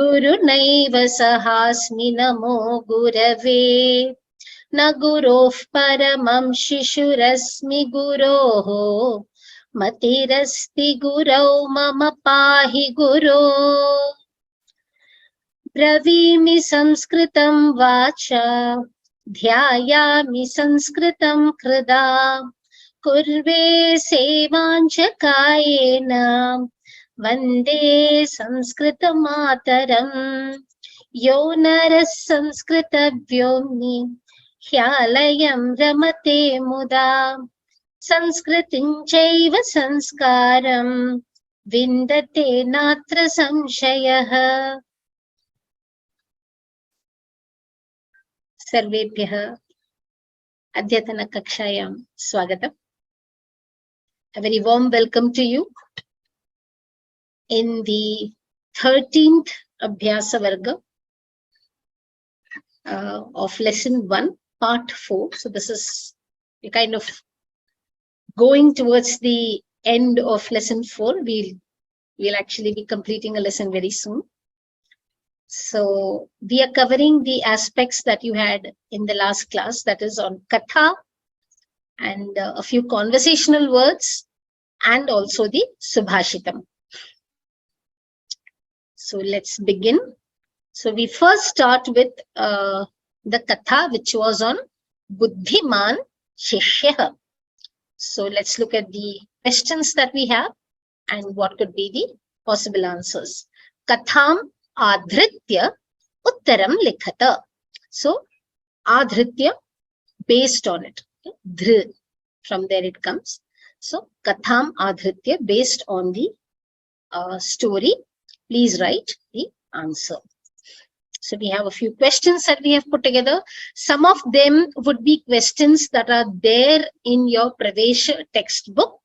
Gurunaiva sahasmi namo gurave. Na guroh paramam shishurasmi guroho. Matirasti gurau mama pahi guro. Bravimi sanskritam vacha. Dhyayami sanskritam krida. Kurve sevancha kayena. Vande Samskrita Mataram. Yo naras Samskrita vyomni. Hyalayam ramate muda. Sanskritin chaiva sanskaram. Vindate natra samshayah. Sarvebhyah Adyatana Kakshayam Swagatam. A very warm welcome to you in the 13th Abhyasa Varga of lesson 1, part 4. So this is kind of going towards the end of lesson 4. We'll actually be completing a lesson very soon. So we are covering the aspects that you had in the last class, that is on Katha and a few conversational words and also the Subhashitam. So let's begin. So we first start with the Katha, which was on Buddhiman Shishya. So let's look at the questions that we have and what could be the possible answers. Katham Adhritya Uttaram Likhata. So Adhritya, based on it. Dhr, from there it comes. So Katham Adhritya, based on the story. Please write the answer. So we have a few questions that we have put together. Some of them would be questions that are there in your Pravesha textbook.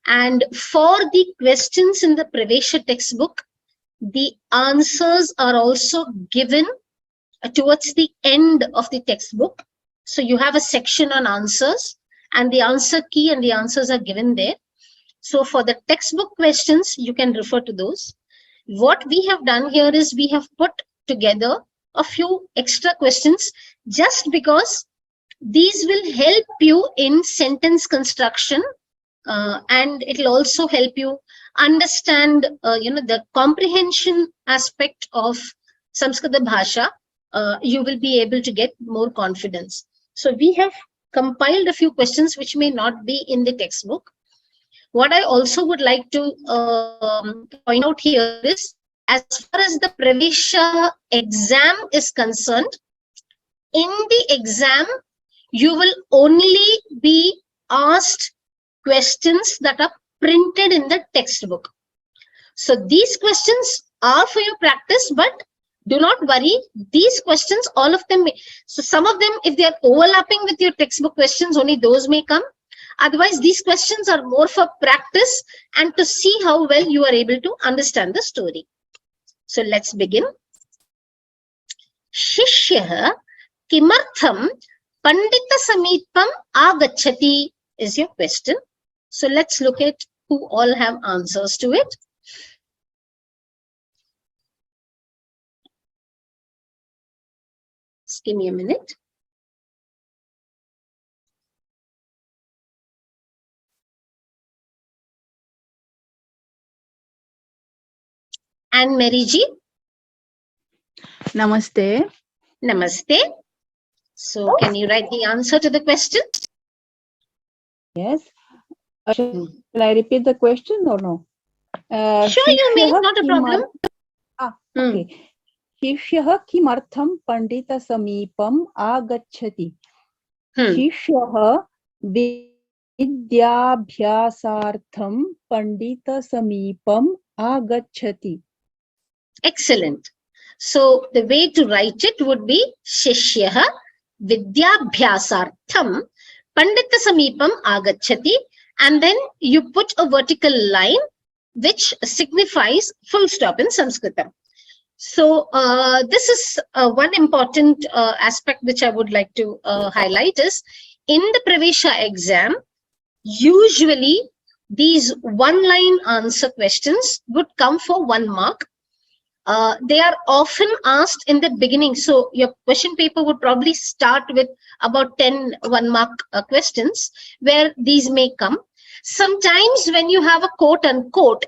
And for the questions in the Pravesha textbook, the answers are also given towards the end of the textbook. So you have a section on answers and the answer key and the answers are given there. So for the textbook questions, you can refer to those. What we have done here is we have put together a few extra questions just because these will help you in sentence construction and it will also help you understand the comprehension aspect of Samskrita Bhasha. You will be able to get more confidence. So we have compiled a few questions which may not be in the textbook. What I also would like to point out here is, as far as the Pravesha exam is concerned, in the exam, you will only be asked questions that are printed in the textbook. So these questions are for your practice, but do not worry. These questions, all of them, so some of them, if they are overlapping with your textbook questions, only those may come. Otherwise, these questions are more for practice and to see how well you are able to understand the story. So let's begin. Shishya kimartham pandita samipam agachati is your question. So let's look at who all have answers to it. Just give me a minute. And Mary ji. Namaste. Namaste. So can you write the answer to the question? Yes. Shall I repeat the question or no? Sure, you may, not a problem. Okay. Shishyaha kimartham pandita samipam agachati. Shishyaha vidyabhyasartham pandita samipam agachati. Excellent. So the way to write it would be Shishyaha vidyabhyasartham pandita samipam agachati, and then you put a vertical line which signifies full stop in Sanskrit. So this is one important aspect which I would like to highlight is, in the Pravesha exam, usually these one-line answer questions would come for 1 mark. they are often asked in the beginning. So your question paper would probably start with about 10 one-mark questions where these may come. Sometimes when you have a quote unquote,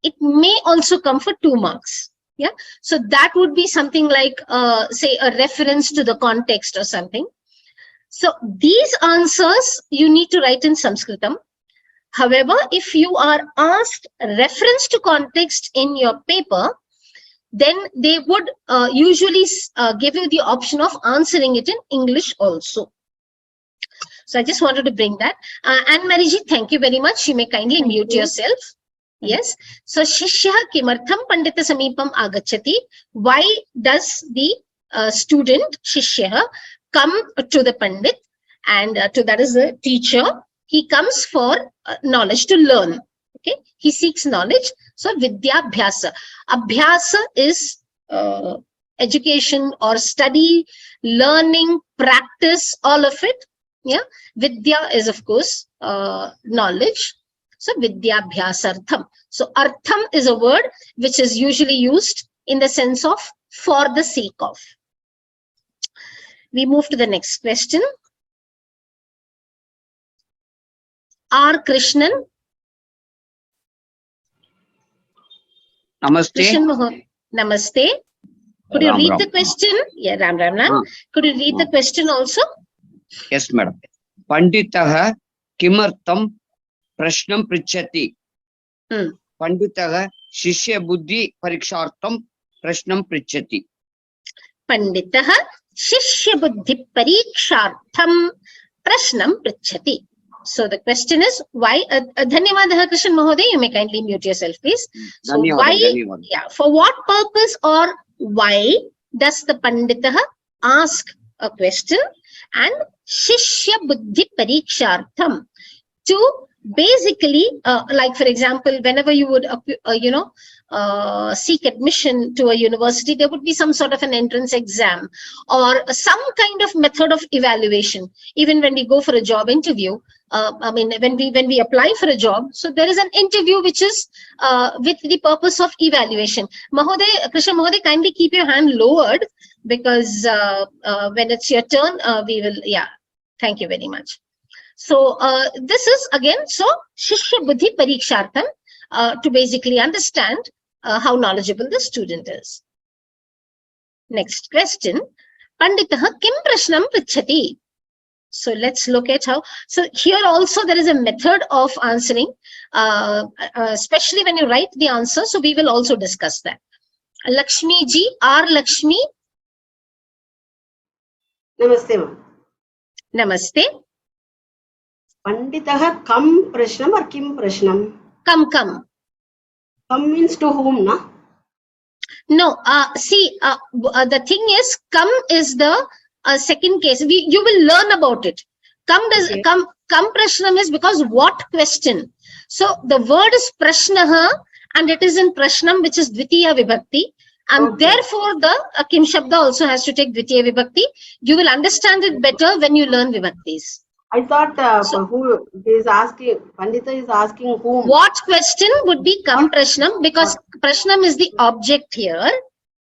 it may also come for 2 marks. Yeah. So that would be something like, say, a reference to the context or something. So these answers you need to write in Sanskritam. However, if you are asked reference to context in your paper, then they would usually give you the option of answering it in English also. So I just wanted to bring that. Anne-Marie ji, thank you very much. You may kindly mute yourself. Yes. So Shishya kimartham pandita samipam agachati. Why does the student Shishya come to the pandit, and that is the teacher? He comes for knowledge, to learn. Okay. He seeks knowledge. So vidya abhyasa. Abhyasa is education or study, learning, practice, all of it. Yeah. Vidya is, of course, knowledge. So vidya abhyasartham. So artham is a word which is usually used in the sense of for the sake of. We move to the next question. R. Krishnan. Namaste. Krishnan Namaste. Could you read the question? Yeah, Ram Ram Ram. Could you read the question also? Yes, madam. Panditaha kimartham prashnam prichati. Panditaha shishya buddhi parikshartham prashnam prichati. Panditaha shishya buddhi parikshartham prashnam prichati. So the question is, why? Dhanyavadaha Krishnan Mahoday, you may kindly mute yourself, please. So why? Yeah, for what purpose or why does the Panditaha ask a question? And shishya buddhi parikshartham, to basically, like for example, whenever you would, seek admission to a university, there would be some sort of an entrance exam or some kind of method of evaluation. Even when we go for a job interview, when we apply for a job, so there is an interview which is with the purpose of evaluation. Mahoday, Krishna Mahoday, kindly keep your hand lowered, because when it's your turn, we will, yeah, thank you very much. So this is again, so shishya buddhi parikshartham, to basically understand how knowledgeable the student is. Next question. Panditaha kim prashnam prichhati. So let's look at how. So here also there is a method of answering, especially when you write the answer. So we will also discuss that. Lakshmi ji, R. Lakshmi. Namaste, ma'am. Namaste. Panditaha kam prashnam or kim prashnam? Kam. Kam means to whom, na? No, see, the thing is, kam is the second case. You will learn about it. Kam prashnam is because what question? So the word is prashnaha, and it is in prashnam, which is dvitiya vibhakti, and therefore the kim shabda also has to take dvitiya vibhakti. You will understand it better when you learn vibhaktis. I thought who is asking, Pandita is asking whom? What question would be kam prashnam, because prashnam is the object here.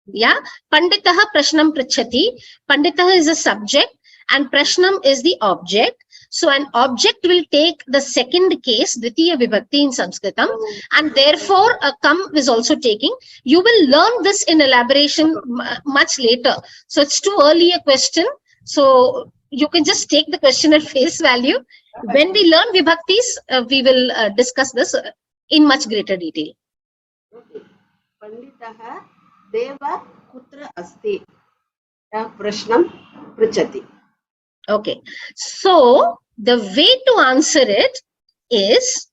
Yeah, Panditaha prashnam prichhati. Panditaha is a subject and prashnam is the object. So an object will take the second case, dvitiya vibhakti in Sanskritam, and therefore a kam is also taking. You will learn this in elaboration much later. So it's too early a question. So you can just take the question at face value. When we learn vibhaktis, we will discuss this in much greater detail. Panditaha deva kutra asti. Prashnam prichati. Okay. So the way to answer it is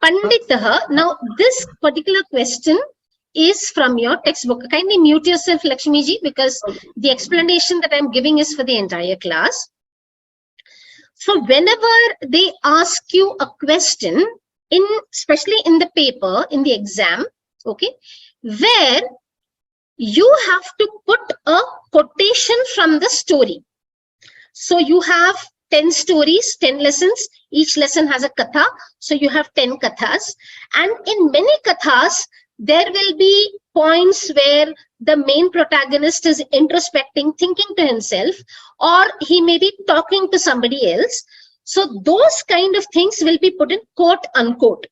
Panditaha. Now this particular question is from your textbook. Kindly mute yourself, Lakshmi ji, because the explanation that I'm giving is for the entire class. So whenever they ask you a question, especially in the paper, in the exam, okay, where you have to put a quotation from the story. So you have 10 stories, 10 lessons. Each lesson has a katha. So you have 10 kathas. And in many kathas, there will be points where the main protagonist is introspecting, thinking to himself, or he may be talking to somebody else. So those kind of things will be put in quote unquote.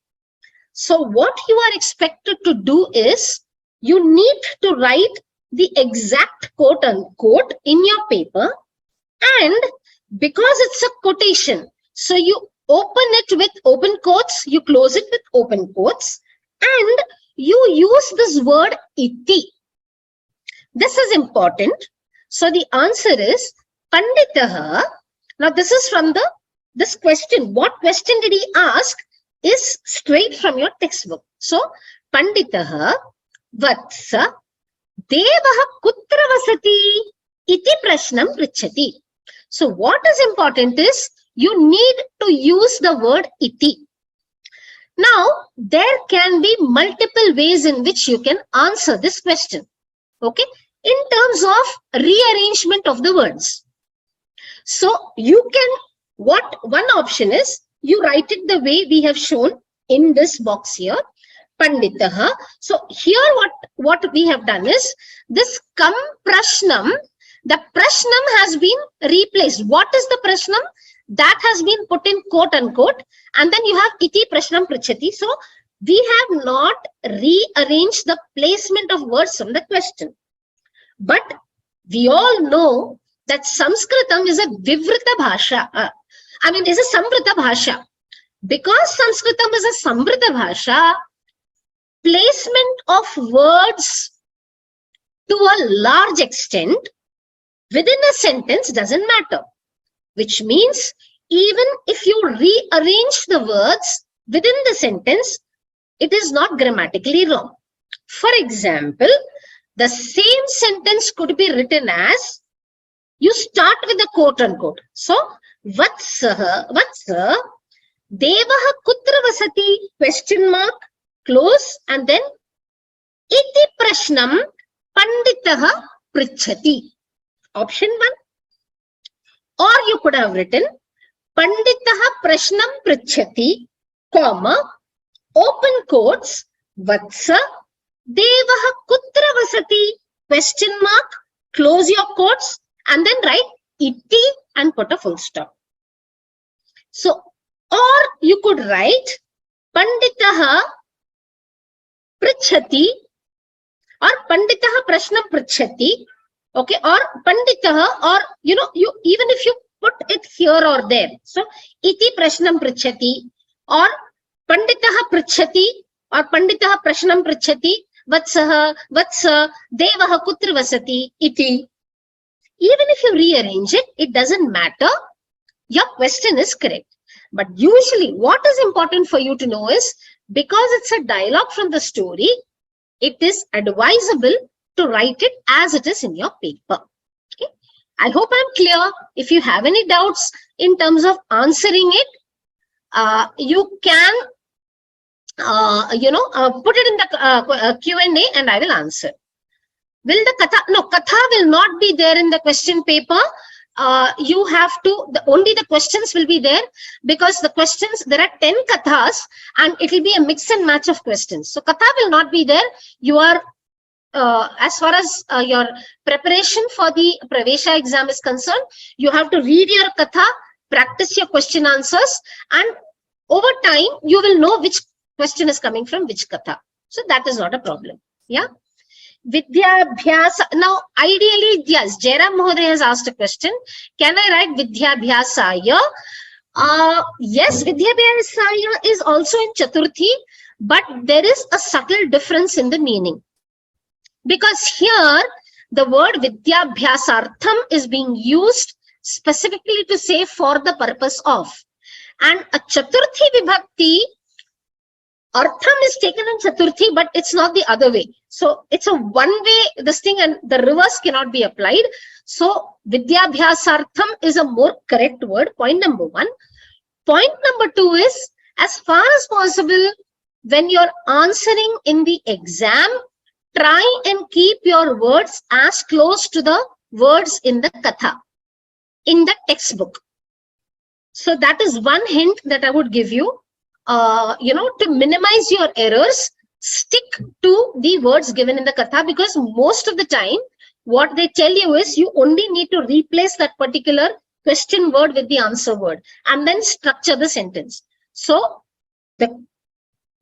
So what you are expected to do is you need to write the exact quote unquote in your paper, and because it's a quotation, so you open it with open quotes, you close it with open quotes, and you use this word iti. This is important. So the answer is Panditaha. Now this is from this question. What question did he ask is straight from your textbook. So Panditaha Vatsa Devaha Kutra Vasati iti prashnam prichati. So what is important is you need to use the word iti. Now, there can be multiple ways in which you can answer this question, okay, in terms of rearrangement of the words. So you can, one option is, you write it the way we have shown in this box here, Panditaha. So here what we have done is, this kam prashnam, the prashnam has been replaced. What is the prashnam? That has been put in quote unquote, and then you have iti prashnam prichati. So we have not rearranged the placement of words from the question. But we all know that Sanskritam is a vivrita bhasha. Is a samvrita bhasha. Because Sanskritam is a samvrita bhasha, placement of words to a large extent within a sentence doesn't matter. Which means even if you rearrange the words within the sentence, it is not grammatically wrong. For example, the same sentence could be written as, you start with a quote unquote. So, Vatsa Devaha Kutra Vasati, question mark, close, and then iti prashnam Panditaha Prichati. Option 1. Or you could have written Panditaha Prashnam Prichati, comma, open quotes, Vatsa Devaha Kutra Vasati, question mark, close your quotes, and then write iti and put a full stop. So, or you could write Panditaha Prichati or Panditaha Prashnam Prichati. Okay, or Panditaha, or you even if you put it here or there. So, iti prashnam prichati, or Panditaha prichati, or Panditaha prashnam prichati, Vatsa Devaha Kutra Vasati, iti. Even if you rearrange it, it doesn't matter. Your question is correct. But usually, what is important for you to know is, because it's a dialogue from the story, it is advisable to write it as it is in your paper. Okay? I hope I'm clear. If you have any doubts in terms of answering it, you can put it in the Q&A and I will answer. Will the katha? No, katha will not be there in the question paper. You have to, only the questions will be there, because the questions, there are 10 kathas and it will be a mix and match of questions. So katha will not be there. You are as far as your preparation for the Pravesha exam is concerned, you have to read your katha, practice your question answers, and over time you will know which question is coming from which katha. So that is not a problem. Yeah. Vidya Abhyasa. Now, ideally, yes, Jairam Mohoday has asked a question. Can I write Vidya Abhyasaya? Yes, Vidya Abhyasaya is also in Chaturthi, but there is a subtle difference in the meaning. Because here, the word Vidyabhyasartham is being used specifically to say for the purpose of. And a Chaturthi Vibhakti, Artham is taken in Chaturthi, but it's not the other way. So it's a one-way this thing, and the reverse cannot be applied. So Vidyabhyasartham is a more correct word, point number 1. Point number 2 is, as far as possible, when you're answering in the exam, try and keep your words as close to the words in the katha, in the textbook. So that is one hint that I would give you, to minimize your errors. stick to the words given in the katha, because most of the time what they tell you is you only need to replace that particular question word with the answer word and then structure the sentence. So the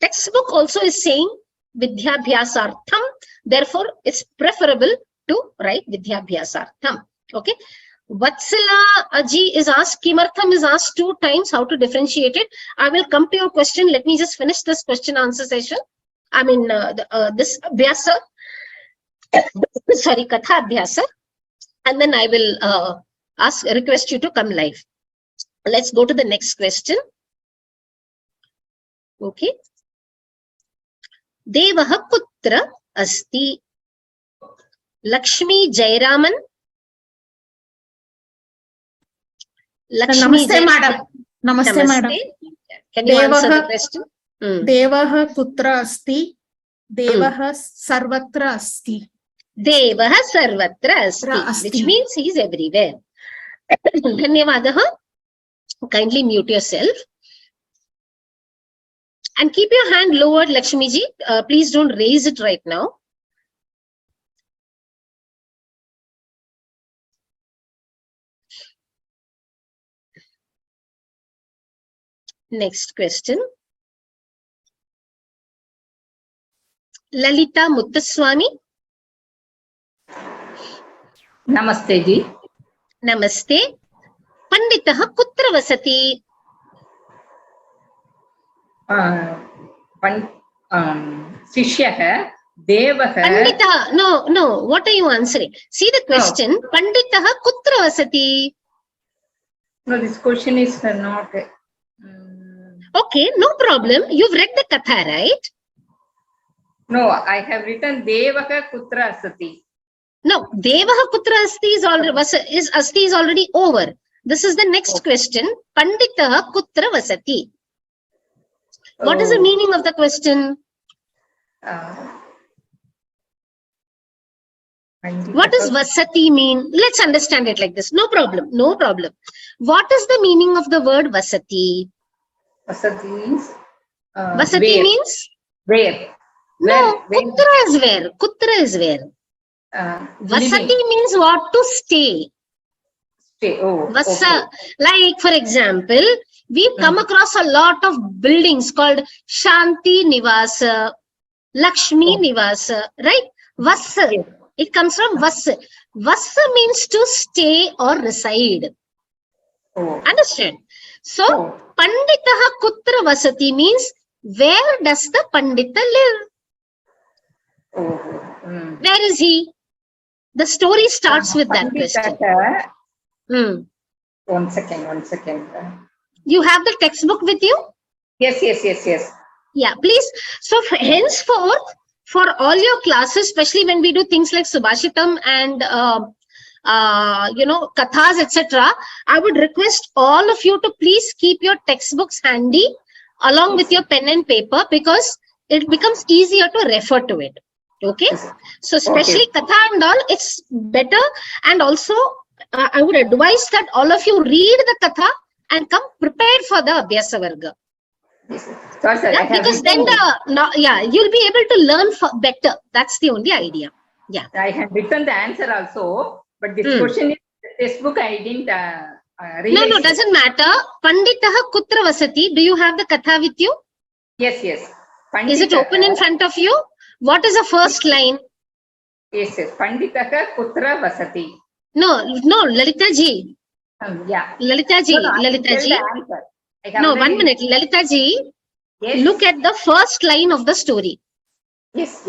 textbook also is saying vidyabhyasartham, therefore it's preferable to write vidyabhyasartham. Okay. Vatsala Aji is asked, Kimartham is asked 2 times, how to differentiate it. I will come to your question. Let me just finish this question answer session. I mean, this Abhyasa, sorry, Katha Abhyasa, and then I will request you to come live. Let's go to the next question. Okay. Devaha putra asti. Lakshmi Jairaman. Lakshmi Namaste, madam. Namaste, madam. Can you answer the question? Devaha putra asti. Devaha sarvatra asti. Devaha sarvatra asti, which means he is everywhere. Dhanyavadaha. Kindly mute yourself. And keep your hand lowered, Lakshmi ji. Please don't raise it right now. Next question. Lalita Muttaswamy. Namaste ji. Namaste. Panditaha kutra vasati? Shishyaha Devaha. Panditaha. No. What are you answering? See the question. No. Panditaha kutra vasati? No, this question is not. Okay, no problem. You've read the katha, right? No, I have written Devaha kutra asati. No, Devaha kutra asti is already over. This is the next question. Panditaha kutra vasati. What is the meaning of the question? What does vasati mean? Let's understand it like this. No problem. What is the meaning of the word vasati? Vasati is vasati where? Means? Where? No, kutra is where. Kutra is where. Vasati means what? To stay. Stay. Oh, Vasa. okay. Like for example, we've come across a lot of buildings called Shanti Nivasa, Lakshmi Nivasa, right? Vasa. Yes. It comes from Vasa. Vasa means to stay or reside. Oh. Understand? So, Panditaha kutra vasati means where does the Pandita live? Where is he? The story starts with that question. One second. You have the textbook with you? Yes. Yeah, please. So henceforth, for all your classes, especially when we do things like Subhashitam and kathas, etc., I would request all of you to please keep your textbooks handy along with your pen and paper, because it becomes easier to refer to it. Okay, so especially katha and all, it's better. And also I would advise that all of you read the katha and come prepared for the Abhyasa Varga. Sorry, because then you'll be able to learn better. That's the only idea. Yeah, I have written the answer also, but this question is textbook. I didn't realize. No, doesn't matter. Panditaha kutra vasati. Do you have the katha with you? Yes. Is it open in front of you? What is the first line? Yes. Panditaha kutra vasati. No, Lalita ji. Yeah. Lalita ji. No, 1 minute. Lalita ji, yes. Look at the first line of the story. Yes.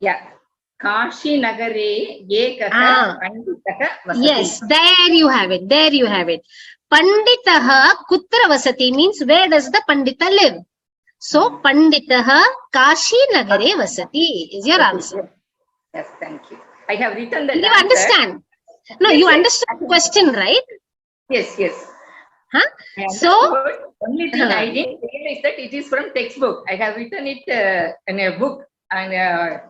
Yeah. Kashi Nagare Yekaha Panditaha Vasati. Yes, there you have it. Panditaha kutra vasati means where does the Pandita live? So, Panditaha Kashi Nagare vasati is your answer. Yes, thank you. I have written the answer. You understand? No, you understand the question, right? Yes. Huh? So, only thing I didn't realize that it is from textbook. I have written it in a book and a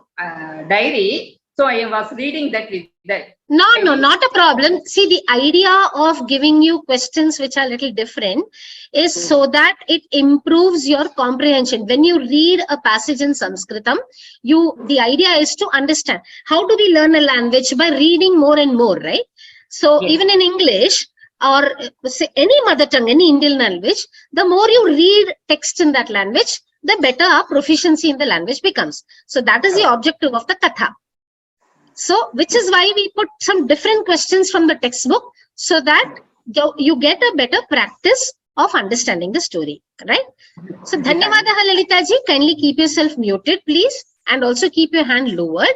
diary. So I was reading that with that. No, not a problem. See, the idea of giving you questions which are a little different is so that it improves your comprehension. When you read a passage in Sanskritam, the idea is to understand. How do we learn a language? By reading more and more, right? So Yes. even in English or say any mother tongue, any Indian language, the more you read text in that language, the better our proficiency in the language becomes. So that is the objective of the katha. So, which is why we put some different questions from the textbook so that you get a better practice of understanding the story, right? So, Dhanyavadaha Lalita ji, kindly keep yourself muted, please, and also keep your hand lowered.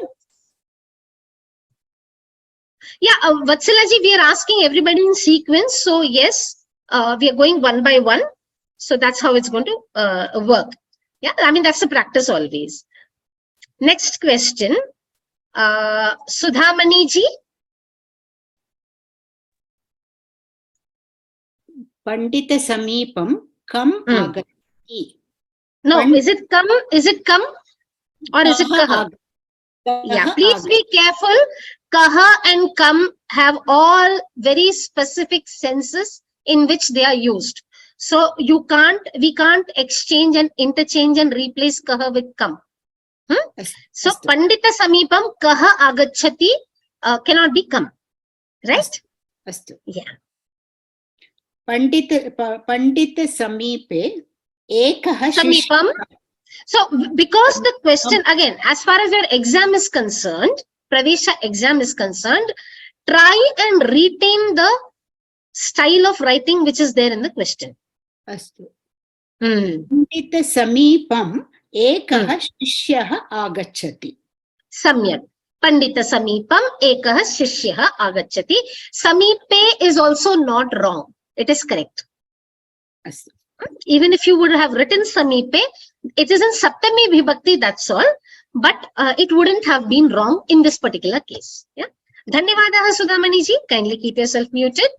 Yeah, Vatsala ji, we are asking everybody in sequence. So, yes, we are going one by one. So, that's how it's going to work. Yeah, I mean, that's the practice always. Next question. Sudhamani ji. Pandita Samipam Kam Agati. No, is it come? Is it come? Or is it kaha? Yeah, please be careful. Kaha and kam have all very specific senses in which they are used. So we can't exchange and interchange and replace kaha with kam. So Pandita Samipam kaha agachati cannot be kam. Right? Yeah. Pandita Samipe Ekaha Samipam. So because the question again, as far as your exam is concerned, Pravesha exam is concerned, try and retain the style of writing which is there in the question. Pandita Samipam Ekaha Shishyaha Agachati. Samyak. Pandita Samipam Ekaha Shishyaha Agachati. Samipe is also not wrong. It is correct. Even if you would have written Samipe, it is in Saptami Vibhakti, that's all. But it wouldn't have been wrong in this particular case. Yeah. Dhanyavadaha Sudhamani ji. Kindly keep yourself muted.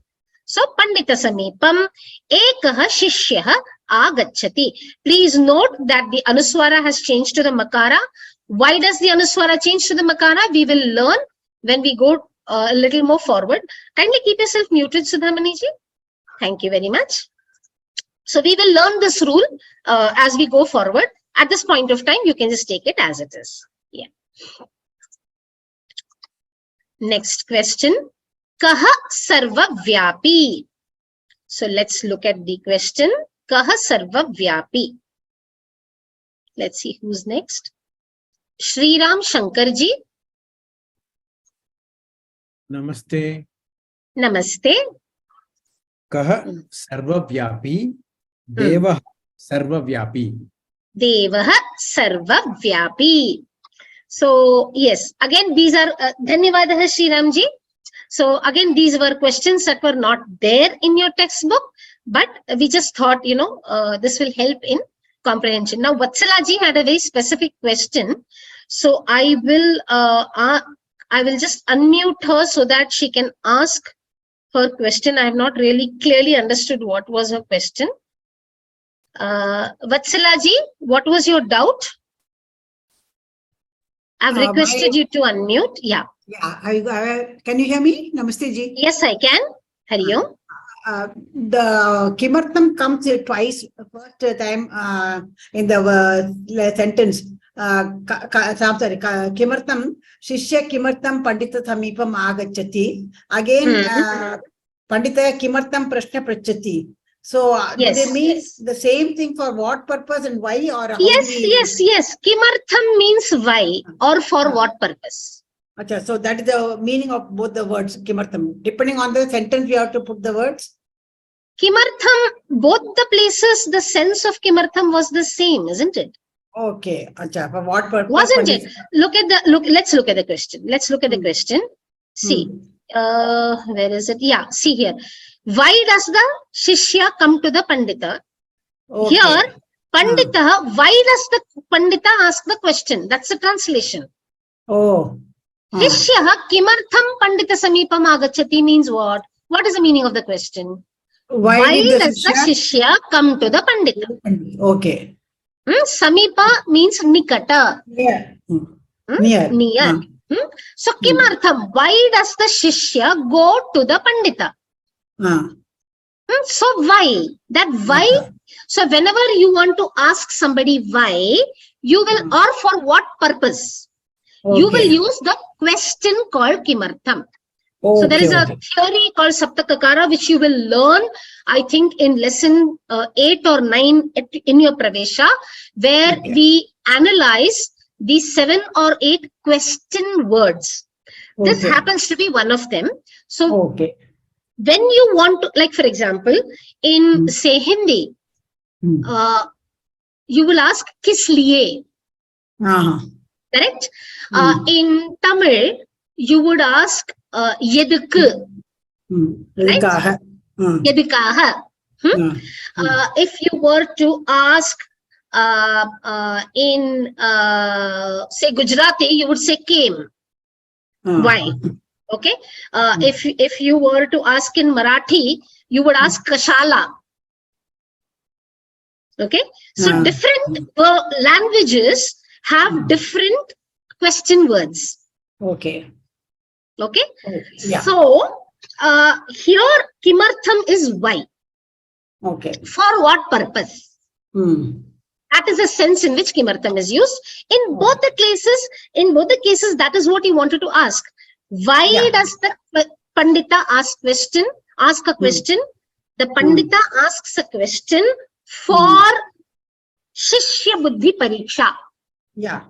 So, Pandita Samipam Ekaha Shishyaha Agachati. Please note that the Anuswara has changed to the Makara. Why does the Anuswara change to the Makara? We will learn when we go a little more forward. Kindly keep yourself muted, Sudhamani ji. Thank you very much. So, we will learn this rule as we go forward. At this point of time, you can just take it as it is. Yeah. Next question. Kaha sarva vyapi. So let's look at the question. Kaha sarva vyapi. Let's see who's next. Shri Ram Shankar ji. Namaste. Namaste. Kaha sarva vyapi. Deva sarva vyapi. Devaha sarva vyapi. So yes, again these are Dhanyavadaha Shri Ram ji. So again, these were questions that were not there in your textbook, but we just thought, this will help in comprehension. Now, Vatsala ji had a very specific question. So I will just unmute her so that she can ask her question. I have not really clearly understood what was her question. Vatsala ji, what was your doubt? I've requested you to unmute. Yeah. Yeah, can you hear me? Namaste ji. Yes, I can. Hari Om. The Kimartam comes twice. First time in the sentence. Sorry, Kimartam, Shishya Kimartam Pandita Samipam Agachati. Again, Pandita Kimartam Prashna Prachati. So, do they mean the same thing for what purpose and why? Or how yes. Kimartham means why or for what purpose. Okay, so that is the meaning of both the words, Kimartham. Depending on the sentence, we have to put the words. Kimartham, both the places, the sense of Kimartham was the same, isn't it? Okay, acha, for what purpose? Wasn't it? Let's look at the question. Let's look at the question. See, where is it? Yeah, see here. Why does the Shishya come to the Pandita? Okay. Here, Pandita, why does the Pandita ask the question? That's the translation. Oh. Shishya Kimartham Pandita Samipam Agachati means what? What is the meaning of the question? Why does the Shishya come to the Pandita? Okay. Samipa means Nikata. Near. Near. So kimartham, why does the shishya go to the pandita? So why? That why? Okay. So whenever you want to ask somebody why, you will, or for what purpose, you will Okay. use the question called kimartham. Okay. So there is a Okay. theory called Saptakakara, which you will learn, I think, in lesson 8 or 9 in your Pravesha, where Okay. we analyze these 7 or 8 question words. This Okay. happens to be one of them. So Okay. when you want to, like for example, in say Hindi, you will ask kis liye, correct? In Tamil, you would ask yedukku, right? Yedukaha. If you were to ask in say Gujarati, you would say came. Why? Okay. If you were to ask in Marathi, you would ask kashala. Okay. So different languages have different question words. Okay. Okay. Yeah. So here kimartham is why. Okay. For what purpose? That is the sense in which kimartham is used. In both the cases, that is what he wanted to ask. Why does the Pandita ask a question? The Pandita asks a question for Shishya Buddhi Pariksha. Yeah.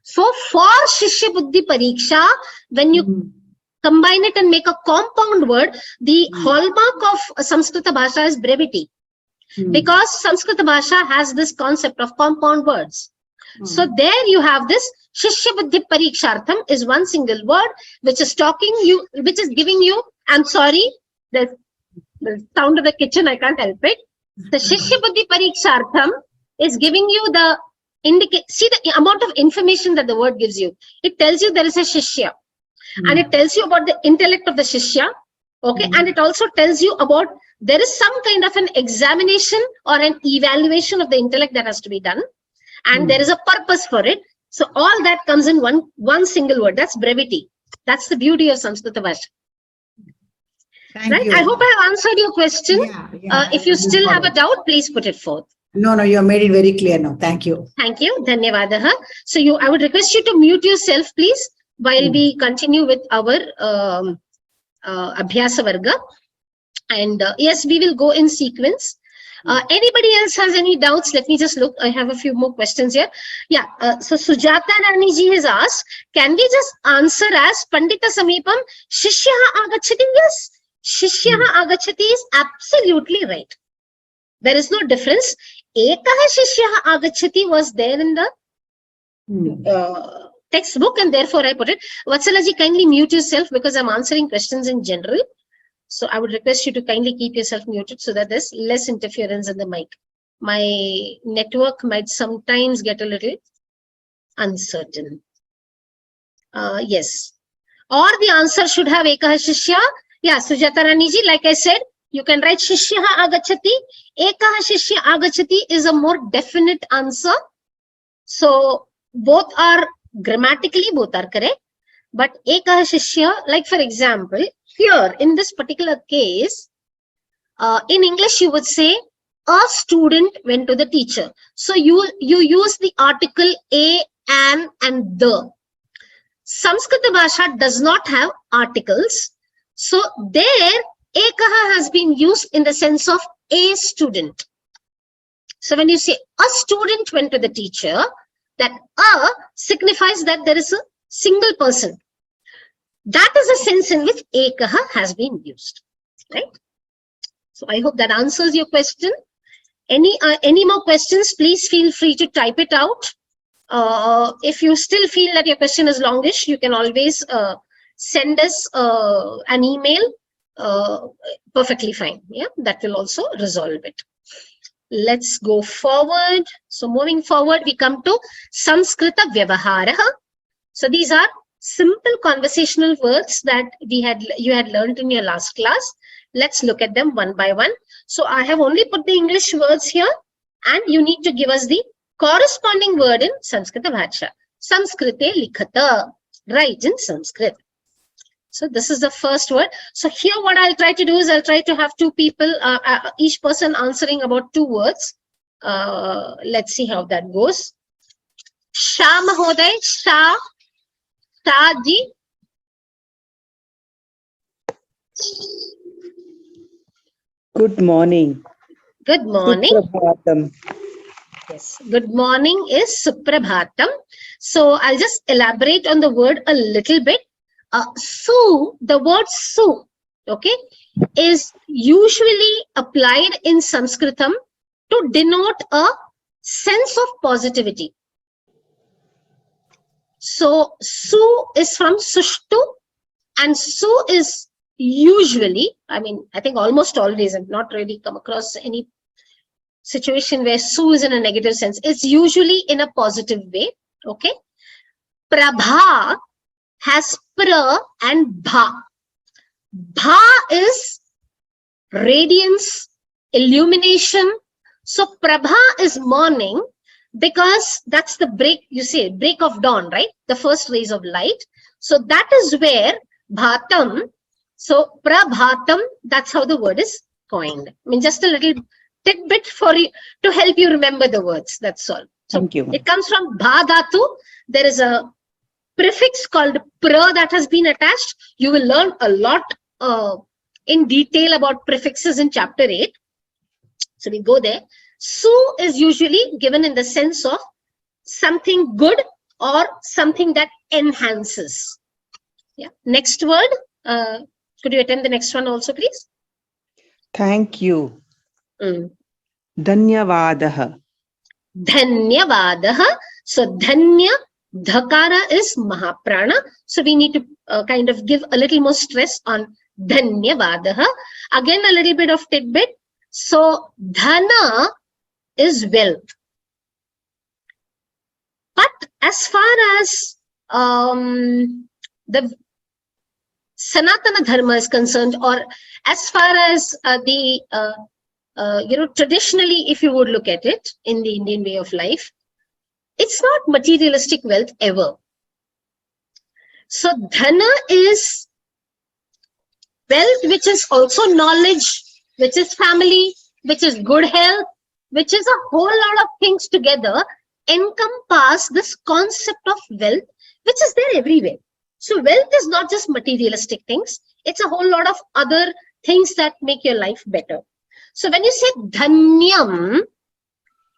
So for Shishya Buddhi Pariksha, when you combine it and make a compound word, the hallmark of Samskrita Bhasha is brevity. Because Samskrita Bhasha has this concept of compound words. So there you have this Shishya Buddhi Parikshartham is one single word which is giving you, I'm sorry, the sound of the kitchen, I can't help it. The Shishya Buddhi Parikshartham is giving you the see the amount of information that the word gives you. It tells you there is a Shishya and it tells you about the intellect of the Shishya. Okay, and it also tells you about there is some kind of an examination or an evaluation of the intellect that has to be done, and there is a purpose for it. So all that comes in one single word. That's brevity. That's the beauty of Samskrita Bhasha. Thank you. I hope I have answered your question. If you still have a doubt, please put it forth. No, you have made it very clear now. Thank you. Thank you. Dhanyavadaha. So I would request you to mute yourself, please, while we continue with our Abhyasa Varga. And yes, we will go in sequence. Anybody else has any doubts? Let me just look. I have a few more questions here. Yeah. So Sujata Rani ji has asked, can we just answer as Pandita Samipam Shishyaha Agachati? Yes. Shishyaha Agachati is absolutely right. There is no difference. Ekaha Shishyaha Agachati was there in the textbook, and therefore I put it. Vatsala ji, kindly mute yourself because I'm answering questions in general. So I would request you to kindly keep yourself muted so that there's less interference in the mic. My network might sometimes get a little uncertain. Yes. Or the answer should have Ekaha Shishya. Yeah, Sujata Rani ji, like I said, you can write Shishyaha Agachati. Ekaha Shishya Agachati is a more definite answer. So both are grammatically, both are correct. But Ekaha Shishya, like for example, here in this particular case, in English you would say a student went to the teacher. So you use the article a, an, and the. Samskrita Bhasha does not have articles. So there Ekaha has been used in the sense of a student. So when you say a student went to the teacher, that a signifies that there is a single person. That is a sense in which Ekaha has been used, right? So I hope that answers your question. Any more questions, please feel free to type it out. If you still feel that your question is longish, you can always send us an email. Perfectly fine. Yeah, that will also resolve it. Let's go forward. So moving forward, we come to Sanskrita Vyavaharaha. So these are simple conversational words that you had learned in your last class. Let's look at them one by one. So I have only put the English words here, and you need to give us the corresponding word in Sanskrita Bhasha. Samskrite likhata. right in Sanskrit. So this is the first word. So here what I'll try to do is I'll try to have two people, each person answering about two words. Let's see how that goes. Shah Mahoday, Shah ji. Good morning. Good morning. Suprabhatam. Yes, good morning is Suprabhatam. So I'll just elaborate on the word a little bit. Su, the word su, okay, is usually applied in Sanskritam to denote a sense of positivity. So su is from sushtu, and su is usually, I mean, I think almost always, I've not really come across any situation where su is in a negative sense. It's usually in a positive way, okay. Prabha has pra and bha. Bha is radiance, illumination. So prabha is morning because that's the break, you say, break of dawn, right? The first rays of light. So that is where bhatam, so prabhatam, that's how the word is coined. I mean, just a little tidbit for you to help you remember the words, that's all. So Thank you. It comes from bha dhatu. There is a prefix called pra that has been attached. You will learn a lot in detail about prefixes in chapter 8. So we go there. Su is usually given in the sense of something good or something that enhances. Yeah. Next word. Could you attempt the next one also, please? Thank you. Mm. Dhanyavadaha. Dhanyavadaha. So dhanya, dhakara is mahaprana. So we need to kind of give a little more stress on dhanyavadaha. Again, a little bit of tidbit. So dhana is wealth. But as far as the Sanatana Dharma is concerned, or as far as traditionally, if you would look at it in the Indian way of life, it's not materialistic wealth ever. So dhana is wealth, which is also knowledge, which is family, which is good health, which is a whole lot of things together encompass this concept of wealth, which is there everywhere. So wealth is not just materialistic things. It's a whole lot of other things that make your life better. So when you say dhanyam,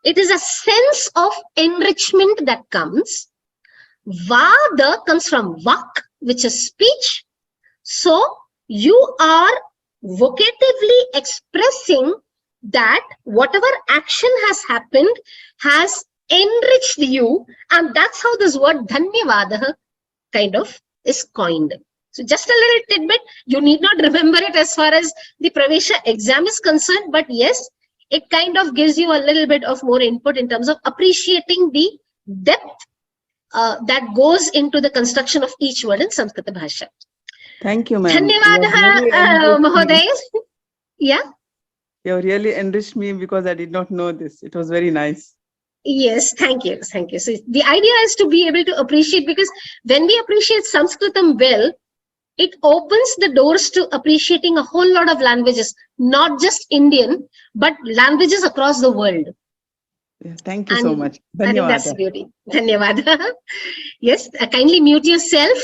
it is a sense of enrichment that comes. Vada comes from vak, which is speech. So you are vocatively expressing that whatever action has happened has enriched you, and that's how this word dhanyavadaha kind of is coined. So just a little tidbit, you need not remember it as far as the Pravesha exam is concerned, but yes, it kind of gives you a little bit of more input in terms of appreciating the depth that goes into the construction of each word in Samskrita Bhasha. Thank you, ma'am. Dhanyavadaha, Mahoday. Yeah. You really enriched me because I did not know this. It was very nice. Yes, thank you. Thank you. So the idea is to be able to appreciate, because when we appreciate Sanskritam well, it opens the doors to appreciating a whole lot of languages, not just Indian, but languages across the world. Yeah, thank you so much. I think that's beauty. Dhanyavada. Yes, kindly mute yourself.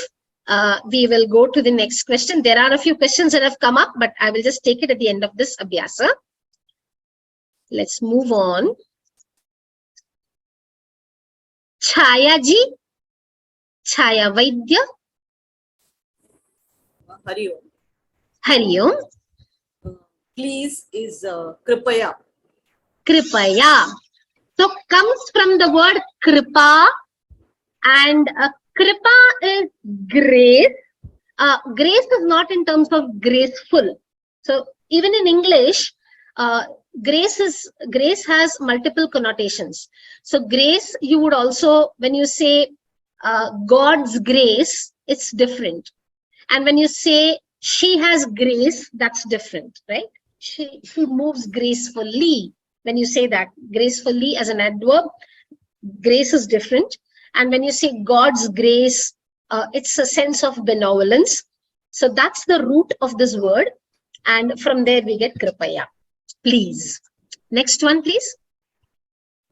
We will go to the next question. There are a few questions that have come up, but I will just take it at the end of this Abhyasa. Let's move on. Chaya ji, Chaya Vaidya. Hari Om. Hari Om. Please is Kripaya. Kripaya. So comes from the word kripa, and kripa is grace. Grace is not in terms of graceful. So even in English, grace has multiple connotations. So grace, you would also, when you say God's grace, it's different. And when you say she has grace, that's different, right? She moves gracefully. When you say that, gracefully as an adverb, grace is different. And when you say God's grace, It's a sense of benevolence. So that's the root of this word. And from there we get kripaya. Please. Next one, please.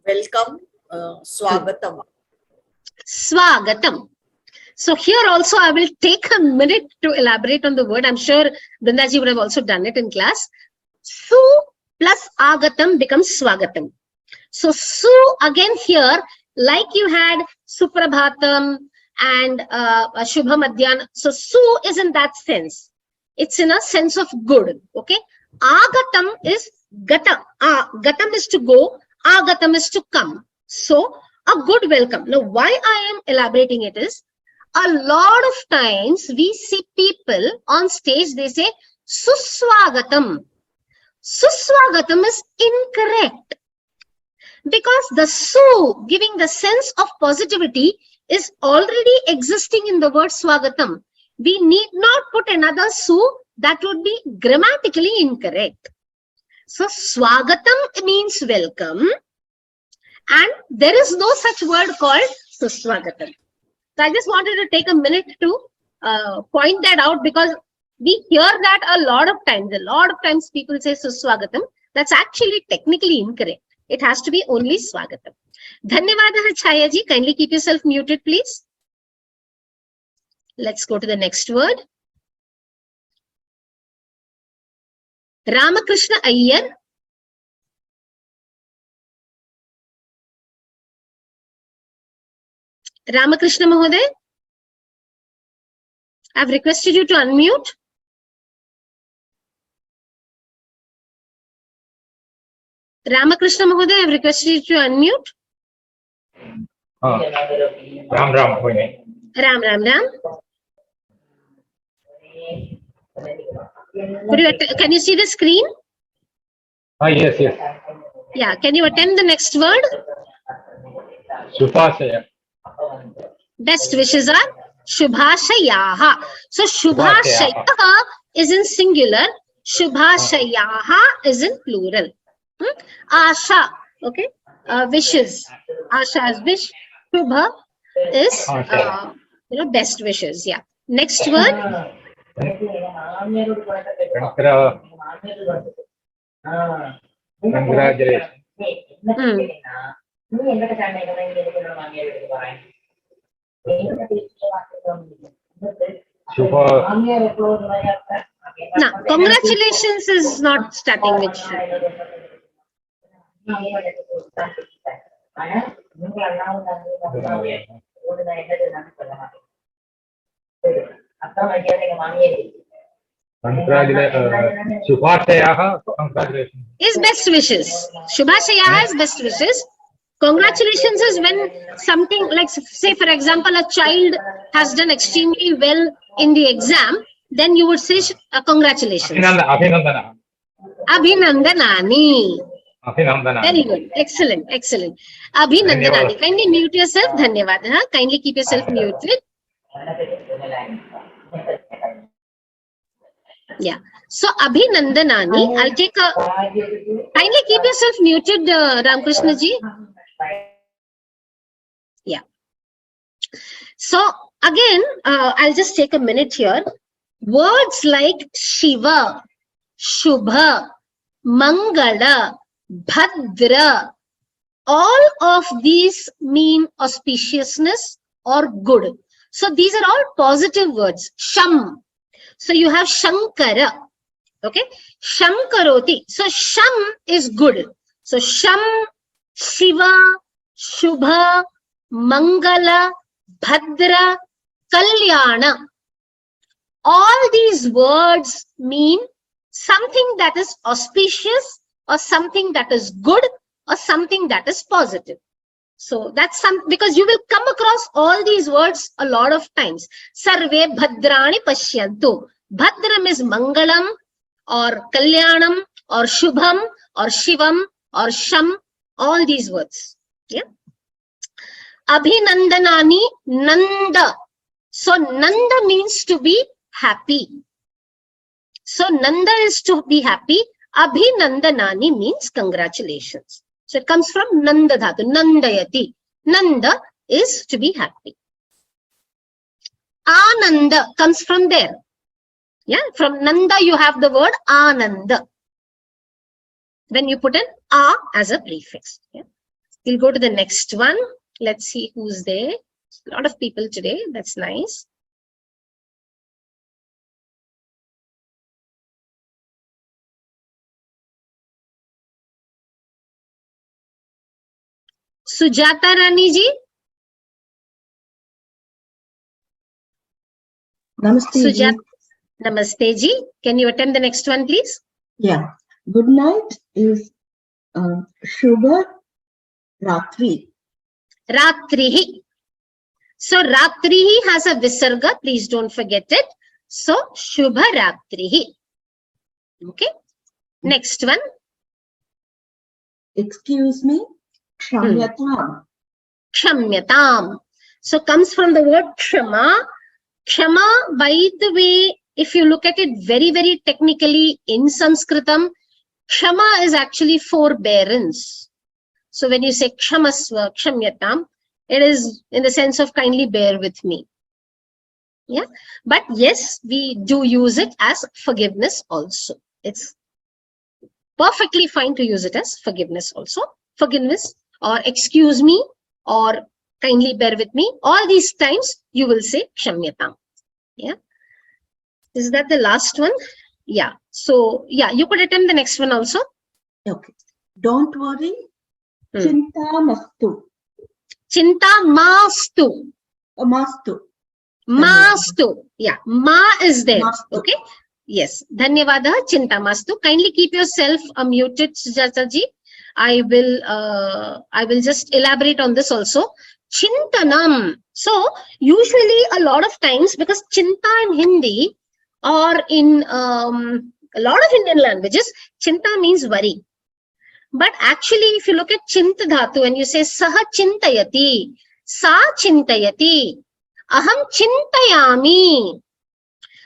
Welcome, swagatam. Swagatam. So here also I will take a minute to elaborate on the word. I'm sure Brindaji would have also done it in class. Su plus agatam becomes swagatam. So su again here, like you had suprabhatam and shubha madhyana. So su is in that sense. It's in a sense of good. Okay. Agatam is gata. Gatam is to go. Agatam is to come. So a good welcome. Now why I am elaborating it is, a lot of times we see people on stage, they say suswagatam. Suswagatam is incorrect, because the su giving the sense of positivity is already existing in the word swagatam. We need not put another su, that would be grammatically incorrect. So swagatam means welcome, and there is no such word called suswagatam. So I just wanted to take a minute to point that out, because we hear that a lot of times. A lot of times people say suswagatam. That's actually technically incorrect. It has to be only swagatam. Dhanyavadaha Chayaji. Kindly keep yourself muted, please. Let's go to the next word. Ramakrishna Iyer. Ramakrishna Mahoday, I've requested you to unmute. Ramakrishna Mahoday, I've requested you to unmute. Ram. Can you see the screen? Yes. Yeah, can you attempt the next word? Shubhashaya. Best wishes are Shubhashayaha. So Shubhashayaha is in singular, Shubhashayaha is in plural. Asha, okay, wishes. Asha is wish. Shubha is best wishes. Yeah. Next word. Congratulations. No, congratulations is not starting with Shubha. Congratulations. Is best wishes. Shubhashayaha is best wishes. Congratulations is when something like, say for example, a child has done extremely well in the exam, then you would say congratulations. Abhinandanani. Very good. Excellent. Abhinandanani. Kindly mute yourself. Dhanyavadaha. Kindly keep yourself muted. Yeah. So Abhinandanani, I'll take a. Kindly keep yourself muted, Ramakrishna ji. Yeah. So again, I'll just take a minute here. Words like Shiva, Shubha, Mangala, Bhadra, all of these mean auspiciousness or good. So these are all positive words. Sham. So you have Shankara. Okay. Shamkaroti. So Sham is good. So Sham, Shiva, Shubha, Mangala, Bhadra, Kalyana. All these words mean something that is auspicious, or something that is good, or something that is positive. So that's because you will come across all these words a lot of times. Sarve bhadrani pashyantu. Bhadram is Mangalam, or Kalyanam, or Shubham, or Shivam, or Sham. All these words. Yeah. Abhinandanani, Nanda. So Nanda means to be happy. So Nanda is to be happy. Abhinandanani means congratulations. So it comes from Nanda Dhatu, Nandayati. Nanda is to be happy. Ananda comes from there. Yeah, from Nanda you have the word Ananda. When you put an A as a prefix. Yeah. We'll go to the next one. Let's see who's there. A lot of people today. That's nice. Sujata Rani ji. Namaste ji. Sujata. Namaste ji. Can you attempt the next one, please? Yeah. Good night is Shubha Ratri. Ratrihi. So Ratrihi has a visarga. Please don't forget it. So Shubha Ratrihi. Okay. Next one. Excuse me. Kshamyatam. Kshamyatam. So comes from the word kshama. Kshama, by the way, if you look at it very, very technically in Sanskritam, kshama is actually forbearance. So when you say kshamasva, kshamyatam, it is in the sense of kindly bear with me. Yeah. But yes, we do use it as forgiveness also. It's perfectly fine to use it as forgiveness also. Forgiveness or excuse me or kindly bear with me. All these times you will say kshamyatam. Yeah. Is that the last one? Yeah. So yeah, you could attempt the next one also. Okay. Don't worry. Chinta mastu. Chinta mastu. Mastu. Mastu. Yeah. Ma is there. Mastu. Okay. Yes. Dhanyavada. Chinta mastu. Kindly keep yourself muted, Sujata ji. I will just elaborate on this also. Chintanam. So usually a lot of times, because chinta in Hindi or in a lot of Indian languages, chinta means worry. But actually, if you look at chinta dhatu and you say saha chintayati, sa chintayati, aham chintayami.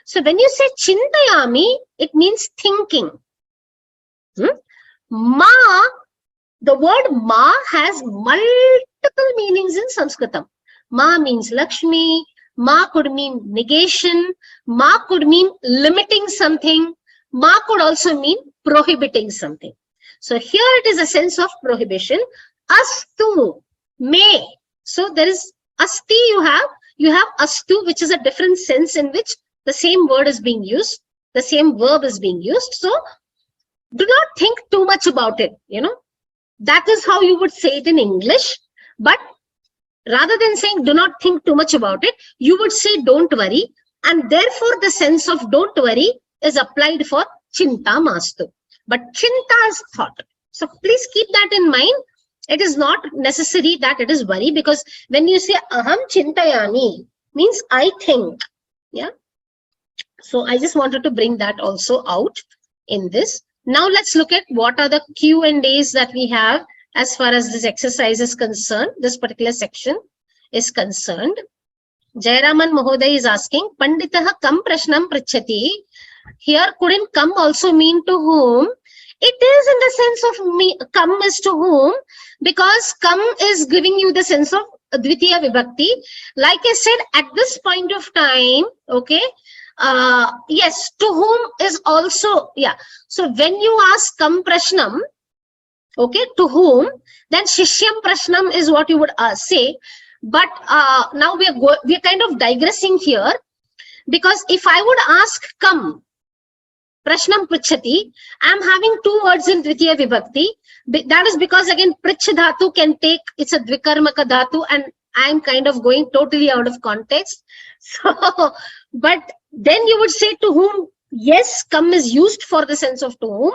So when you say chintayami, it means thinking. Ma, the word ma has multiple meanings in Sanskritam. Ma means Lakshmi, ma could mean negation, ma could mean limiting something, ma could also mean prohibiting something. So here it is a sense of prohibition. Astu, may. So there is asti you have astu, which is a different sense in which the same word is being used, the same verb is being used. So do not think too much about it, you know. That is how you would say it in English. But rather than saying do not think too much about it, you would say don't worry. And therefore the sense of don't worry is applied for chinta mastu. But chinta is thought. So please keep that in mind. It is not necessary that it is worry, because when you say aham chintayami, means I think. Yeah. So I just wanted to bring that also out in this. Now let's look at what are the Q&As that we have as far as this exercise is concerned, this particular section is concerned. Jayaraman Mahoday is asking, Panditaha kam prashnam prichati. Here couldn't come also mean to whom? It is in the sense of me, come is to whom, because come is giving you the sense of Dvitiya Vibhakti. Like I said, at this point of time, okay, yes, to whom is also, yeah. So when you ask kam prashnam, okay, to whom, then shishyam prashnam is what you would say. But now we are kind of digressing here, because if I would ask kam prashnam prichati, I am having two words in Dvitiya Vibhakti. That is because again prich dhatu can take, it's a dvikarmaka dhatu, and I am kind of going totally out of context. So, but then you would say to whom, yes, come is used for the sense of to whom.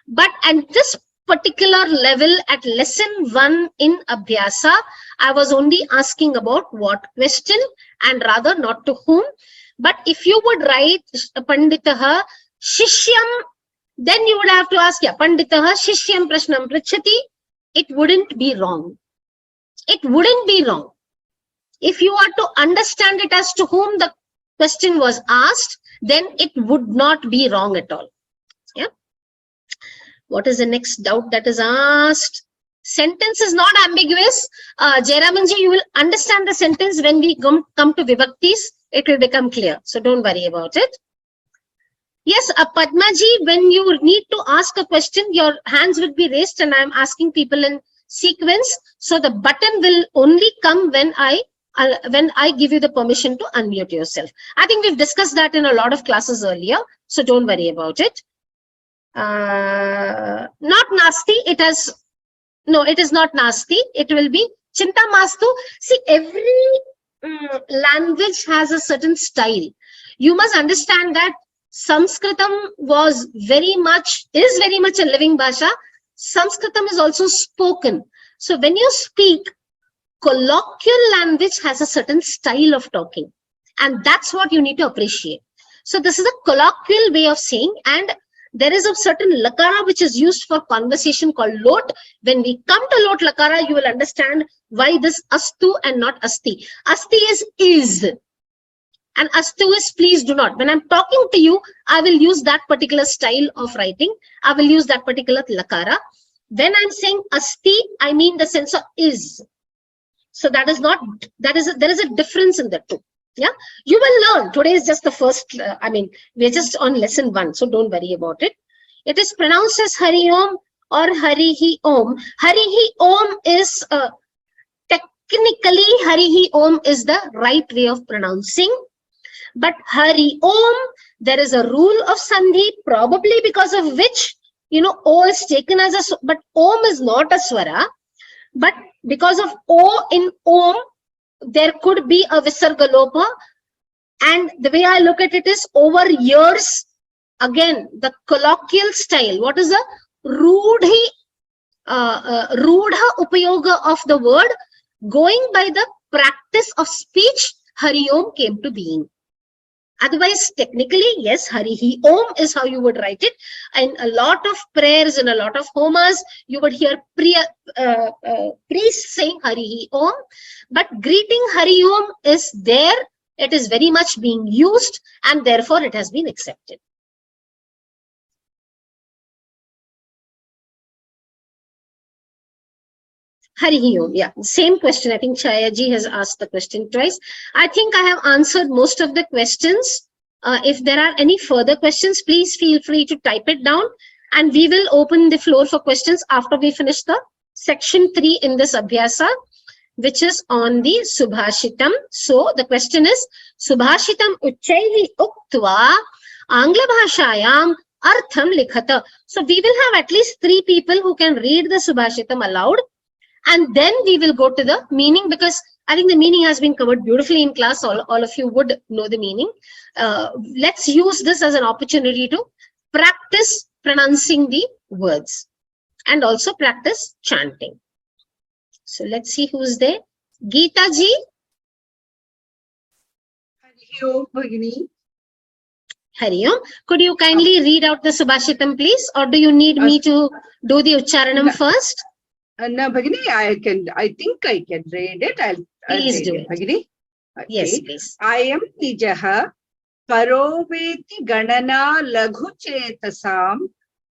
But at this particular level, at lesson 1 in Abhyasa, I was only asking about what question and rather not to whom. But if you would write Panditaha Shishyam, then you would have to ask, yeah, Panditaha Shishyam Prashnam Prichati. It wouldn't be wrong. It wouldn't be wrong. If you are to understand it as to whom the question was asked, then it would not be wrong at all. Yeah. What is the next doubt that is asked? Sentence is not ambiguous. Jayaramanji, you will understand the sentence when we come to vibhaktis. It will become clear. So don't worry about it. Yes, Padmaji, when you need to ask a question, your hands will be raised and I am asking people in sequence. So the button will only come when I give you the permission to unmute yourself. I think we've discussed that in a lot of classes earlier. So don't worry about it. Not nasty. It is not nasty. It will be Chinta Mastu. See, every language has a certain style. You must understand that Sanskritam is very much a living bhasha. Sanskritam is also spoken. So when you speak, colloquial language has a certain style of talking. And that's what you need to appreciate. So this is a colloquial way of saying, and there is a certain lakara which is used for conversation called lot. When we come to lot lakara, you will understand why this astu and not asti. Asti is. And astu is please do not. When I'm talking to you, I will use that particular style of writing. I will use that particular lakara. When I'm saying asti, I mean the sense of is. So there is a difference in the two. Yeah, you will learn. Today is just the first, we're just on lesson 1, so don't worry about it. It is pronounced as Hari Om or Harihi Om. Harihi Om is, technically Harihi Om is the right way of pronouncing. But Hari Om, there is a rule of Sandhi, probably because of which, O is taken as a, but Om is not a swara. But because of O in Om, there could be a visargalopa, and the way I look at it is over years, again, the colloquial style, what is the rudha upayoga of the word, going by the practice of speech, Hari Om came to being. Otherwise, technically, yes, Harihi Om is how you would write it. In a lot of prayers, in a lot of homas, you would hear priests saying Harihi Om. But greeting Hari Om is there. It is very much being used, and therefore it has been accepted. Harihi Om, yeah, same question. I think Chayaji has asked the question twice. I think I have answered most of the questions. If there are any further questions, please feel free to type it down, and we will open the floor for questions after we finish the section 3 in this Abhyasa, which is on the Subhashitam. So the question is, Subhashitam Uchchaihi Uktva Angla Bhashayam Artham Likhata. So we will have at least 3 people who can read the Subhashitam aloud. And then we will go to the meaning, because I think the meaning has been covered beautifully in class. All of you would know the meaning. Let's use this as an opportunity to practice pronouncing the words and also practice chanting. So let's see who's there. Geeta ji. Hari Om, Bhagini. Hari Om. Could you kindly read out the Subhashitam, please? Or do you need me to do the Ucharanam first? No, Bhagini, I think I can read it. I'll please do it. Bhagini. Okay. Yes, please. I am Nijaha Paroveti Ganana Laghu Chetasam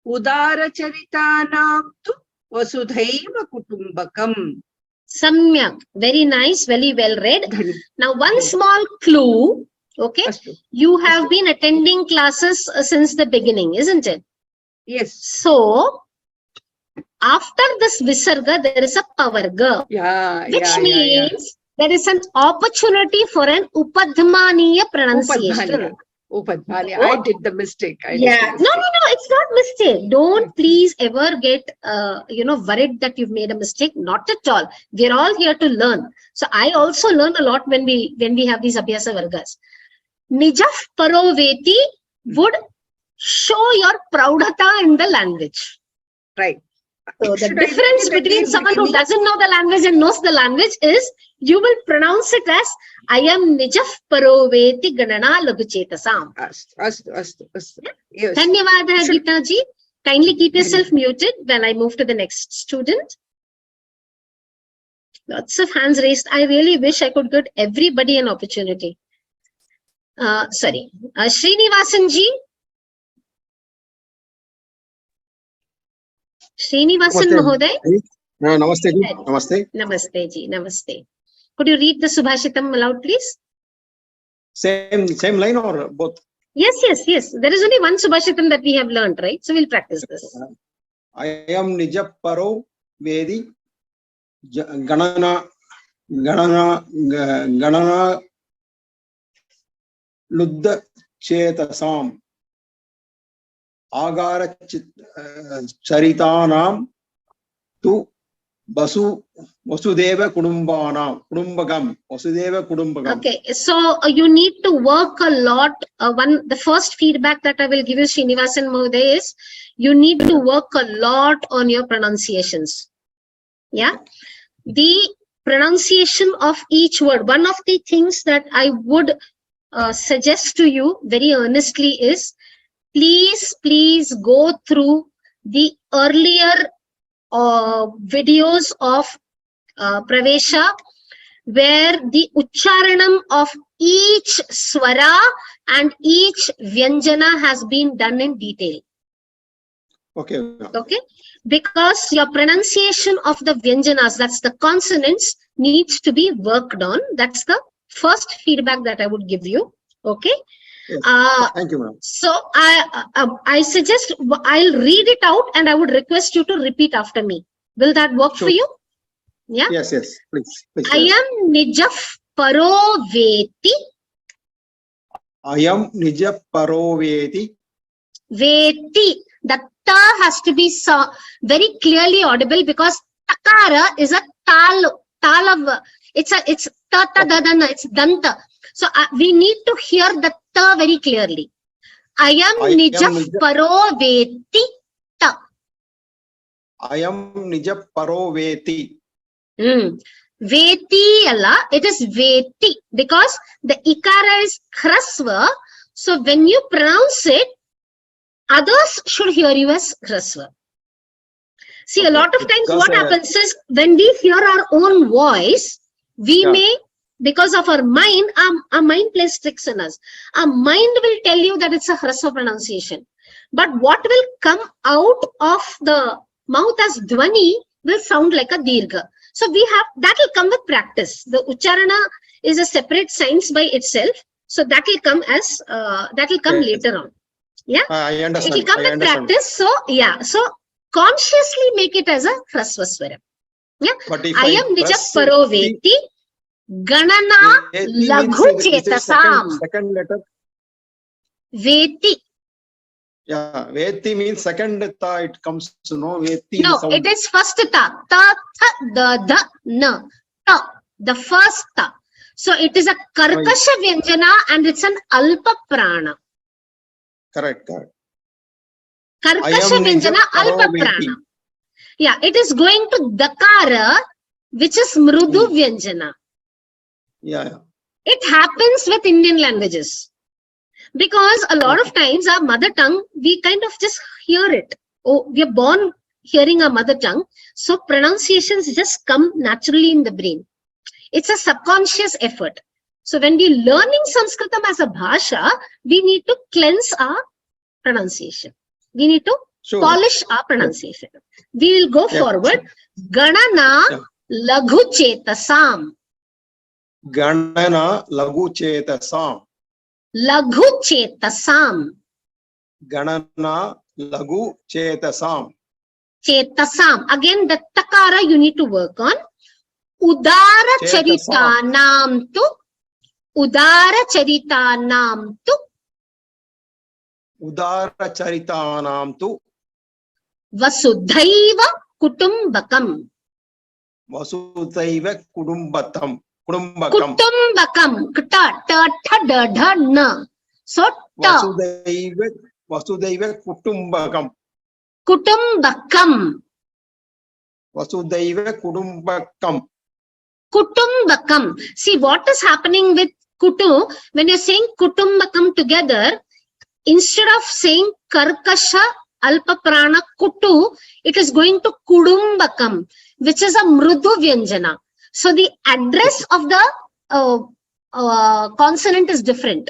Udara Charitanam Tu Vasudhaiva Kutumbakam. Samyak. Very nice, very well read. Now, one small clue. Okay. You have been attending classes since the beginning, isn't it? Yes. So, after this visarga, there is a pavarga, which means there is an opportunity for an upadhmaniya pronunciation. Upadhmaniya. I did the mistake. No, it's not mistake. Don't please ever get worried that you've made a mistake. Not at all. We're all here to learn. So I also learn a lot when we have these Abhyasa vargas. Nijaf paroveti would show your proudhata in the language. Right. So the difference between someone who doesn't know the language and knows the language is you will pronounce it as I am Nijaf Paroveti Ganana Laghuchetasam. Yes. Dhanyavada, Geeta ji. Kindly keep yourself muted when I move to the next student. Lots of hands raised. I really wish I could give everybody an opportunity. Srinivasan ji. Srinivasan Mahoday. Namaste ji. Very- Namaste. Namaste ji. Namaste. Could you read the Subhashitam aloud, please? Same line or both? Yes, yes, yes. There is only one Subhashitam that we have learned, right? So we'll practice this. I am Nija Paro Vedi Ganana Luddha Chetasam Agara Charitanam Tu Vasudeva Kudumbagam. Okay, so you need to work a lot. The first feedback that I will give you, Srinivasan Mohoday, is you need to work a lot on your pronunciations. Yeah, the pronunciation of each word. One of the things that I would suggest to you very earnestly is, please go through the earlier videos of Pravesha, where the ucharanam of each swara and each vyanjana has been done in detail. Okay. Okay, because your pronunciation of the vyanjanas, that's the consonants, needs to be worked on. That's the first feedback that I would give you. Okay. Yes. Thank you, ma'am. So I suggest I'll read it out and I would request you to repeat after me. Will that work for you? Yeah. Yes, please. I am Nijaf Paro Veti. I am Nija Paro Veti. Veti. The ta has to be very clearly audible because takara is a tal of, it's ta ta da da na, it's danta. So we need to hear the ta very clearly. I am Nijaf Paro Veti ta. I am Nija Paro Veti. Veti alla, it is Veti because the ikara is hrasva. So when you pronounce it, others should hear you as hrasva. See, a lot of times what happens is when we hear our own voice, we may, because of our mind plays tricks on us. Our mind will tell you that it's a hrasva pronunciation. But what will come out of the mouth as dhvani will sound like a dirgha. So that will come with practice. The ucharana is a separate science by itself. So that will come as, later on. Yeah. I understand. It will come with practice. So, yeah. So consciously make it as a hrasva swara. Yeah. I am Nija Paro Veti. Ganana Laghu Chetasam. Second letter. Veti. Yeah, Veti means second ta, it comes to know. Veti. No, it is first ta. Ta, tha, da, na. Ta. The first ta. So it is a karkasha vyanjana and it's an alpa prana. Correct. Karkasha vyanjana, alpa prana. Yeah, it is going to dakara, which is mrudu vyanjana. Yeah. It happens with Indian languages. Because a lot of times our mother tongue, we kind of just hear it. Oh, we are born hearing our mother tongue. So pronunciations just come naturally in the brain. It's a subconscious effort. So when we learning Sanskritam as a bhasha, we need to cleanse our pronunciation. We need to polish our pronunciation. We will go forward. Ganana Laghu Chetasam. Ganana Laghu Chetasam. Laghu Chetasam. Ganana Laghu Chetasam. Chetasam. Again, the takara you need to work on. Udara Charitanam tu. Udara Charitanam tu. Udara Charitanam tu. Vasudhaiva Kutumbakam. Vasudhaiva Kudumbatam. Kutumbakam. Kta, ta, tha, da, dha, na. So, ta. Vasudhaiva Kutumbakam. Kutumbakam. Vasudhaiva Kutumbakam. Kutumbakam. See, what is happening with Kutu, when you're saying Kutumbakam together, instead of saying Karkasha Alpa Prana Kutu, it is going to Kudumbakam, which is a Mrudu Vyanjana. So the address of the consonant is different.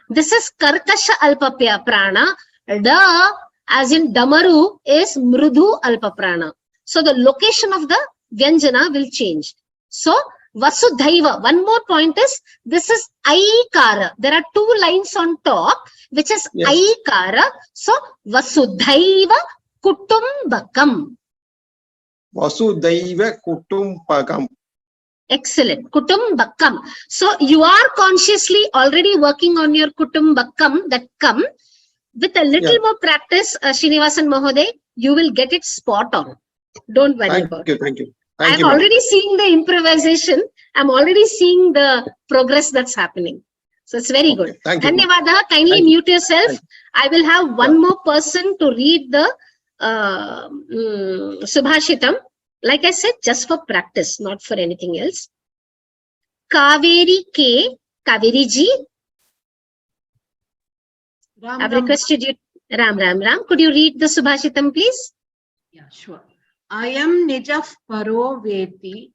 This is Karkasha Alpa Prana. Da, as in Damaru, is Mrudu Alpa Prana. So the location of the Vyanjana will change. So Vasudhaiva, one more point is, this is Aikara. There are two lines on top, which is Aikara. So Vasudhaiva Kutumbakam. Vasudhaiva Kutumbakam. Excellent. Kutumbakam. So you are consciously already working on your Kutumbakam, that come. With a little more practice, Srinivasan Mahoday, you will get it spot on. Don't worry about it. Thank you. I'm already seeing the improvisation. I'm already seeing the progress that's happening. So it's very good. Thank you. Dhanyavada. Kindly mute yourself. I will have one more person to read the Subhashitam. Like I said, just for practice, not for anything else. Kaveri K. Kaveri ji. I've requested you. Ram. Could you read the Subhashitam, please? Yeah, sure. I am Nijaf Paro Veti